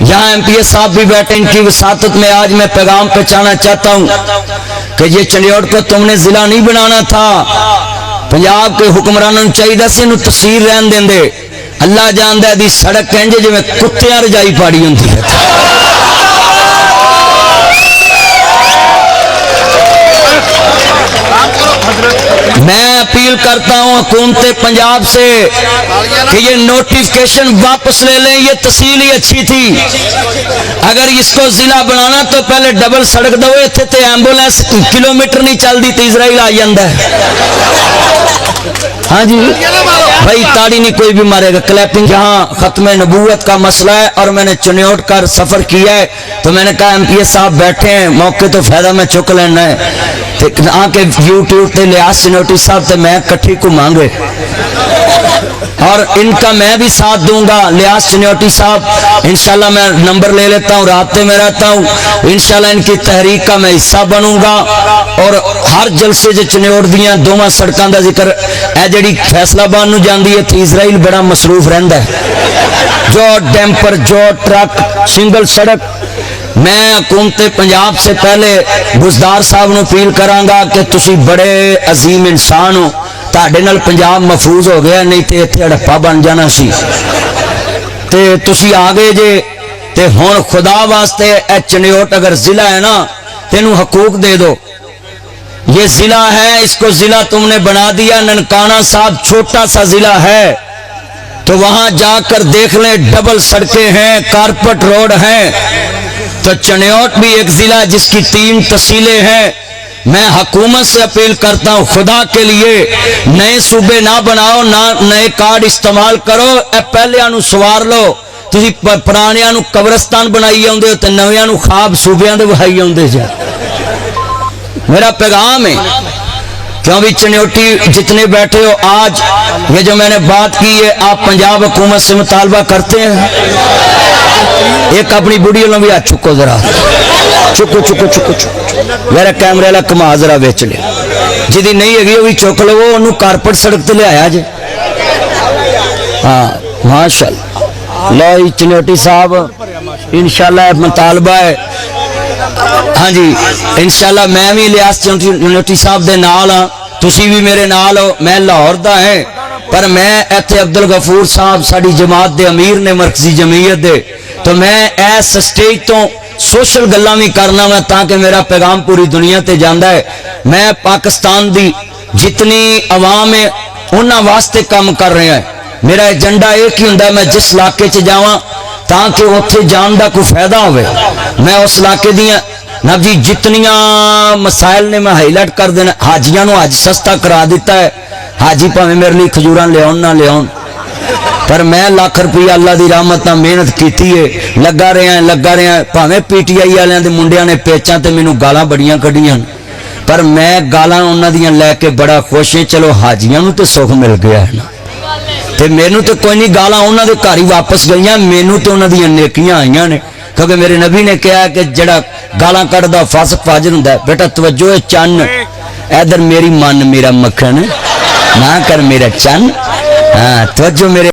यहाँ MPS साहब भी बैठे, इनकी वसातत में आज मैं पैगाम पहुंचाना चाहता हूँ कि ये चनियोट को तुमने जिला नहीं बनाना था। पंजाब के हुक्मरानों चाहिए सी इन्हूं तहसील रहन देंदे। अल्लाह जानदा दी सड़क कहंजे जिवें कुत्तियां रजाई पाड़ी हुंदी है। मैं अपील करता हूं हुकूमत पंजाब से कि ये नोटिफिकेशन वापस ले लें। ये तहसील ही अच्छी थी, अगर इसको जिला बनाना तो पहले डबल सड़क दो। इत्थे ते एंबुलेंस किलोमीटर नहीं चलती तो इजराइल आ जाता है। हाँ जी भाई, ताड़ी नहीं कोई भी मारेगा, क्लैपिंग। यहाँ खत्म नबूवत का मसला है और मैंने चनियोट का सफर किया है, तो मैंने कहा MPS साहब बैठे हैं, मौके तो फायदा मैं चुक लेना है। आके यूट्यूब पे लिहाज सिनोटी साहब से मैं कट्ठी घुमांगे और इनका मैं भी साथ दूंगा। लिहाज सिनोटी साहब इंशाल्लाह मैं नंबर ले लेता हूँ, रास्ते में रहता हूँ, इंशाल्लाह इनकी तहरीक का मैं हिस्सा बनूंगा। और हर जलसे च चनियोट दियां दोवां सड़कों का जिक्र है, जिहड़ी फैसलाबाद नूं जांदी है, इजराइल बड़ा मसरूफ रहिंदा है। जो डैंपर, जो ट्रक, सिंगल सड़क। मैं हुकूमत पंजाब से पहले बुजदार साहब नूं अपील करांगा कि तुसी बड़े अजीम इंसान हो, तुहाडे नाल पंजाब महफूज हो गया, नहीं तो इत्थे हड़प्पा बन जाना सी। ते तुसी आ गए जे, ते हुण खुदा वास्ते ए चनियोट अगर जिला है ना, तेनू हकूक दे दो। ये जिला है, इसको जिला तुमने बना दिया। ननकाना साहब छोटा सा जिला है, तो वहां जाकर देख लें, डबल सड़कें हैं, कारपेट रोड हैं। तो चनियोट भी एक जिला जिसकी 3 तहसीलें हैं। मैं हुकूमत से अपील करता हूं, खुदा के लिए नए सूबे ना बनाओ, ना नए कार्ड इस्तेमाल करो, पहले नूं सवार लो। तुसी पुरानियां नूं कब्रिस्तान बनाई आउंदे हो ते नवियां नूं ख्वाब सूबियां दे वहाई आउंदे जा। मेरा पैगाम है, क्यों भी चनियोटी जितने बैठे हो, आज ये जो मैंने बात की है, आप पंजाब हुकूमत से मुतालबा करते हैं। एक अपनी बुढ़ियों ने भी हाथ चुको, जरा चुको चुको चुको चुको, मेरा कैमरे वाला कमा जरा बेच ले, जिदी नहीं है वो भी चुक लो, वो कारपेट सड़क ते लिया जे। हाँ माशाअल्लाह, लो चनियोटी साहब इंशाल्लाह मुतालबा है। हाँ जी इंशाल्लाह मैं भी लिहाज चनियोटी साहब दे नाल हाँ, तुसी भी मेरे नाल हो। मैं लाहौर दा है, पर मैं इत्थे अब्दुल गफूर साहब साडी जमात दे अमीर ने, मरकजी जमीयत दे, तो मैं इस स्टेज तो सोशल गल्लां भी करना मैं, ताकि मेरा पैगाम पूरी दुनिया ते जांदा है। मैं पाकिस्तान दी जितनी अवाम है उन्हां वास्ते काम कर रहा है। मेरा एजेंडा एक ही हुंदा, मैं जिस इलाके च जावां ताकि उत्थे जान दा कोई फायदा होवे। मैं उस इलाके दियां नब जी जितनियां मसाइल ने मैं हाईलाइट कर देना। हाजियां नूं अज सस्ता करा दिता है, हाजी भावें मेरे लिए खजूरां लियाउण ना लियाउण, पर मैं लाख रुपया अल्लाह की रहमत नाल मेहनत की है, लगा रहा। भावें PTI वालियां दे मुंडियां ने पेचां ते मैनूं गालां बड़ियां कढ़ियां, पर मैं गालां उन्हां दियां लैके बड़ा खुश है। चलो हाजियां नूं ते सुख मिल गया है ना, ते मैनू तो कोई नहीं, गालां उन्हां दे घर ही वापस गईयां, मैनू तो उन्हां दियां नेकियां आईयां ने। क्योंकि मेरे नबी ने कहा कि जड़ा गालां कढ़दा फासिक फाजिर हुंदा है। बेटा तवज्जो है, चन्न इधर मेरी मन मेरा मक्खन ना कर मेरा चन्न, हाँ तवज्जो मेरे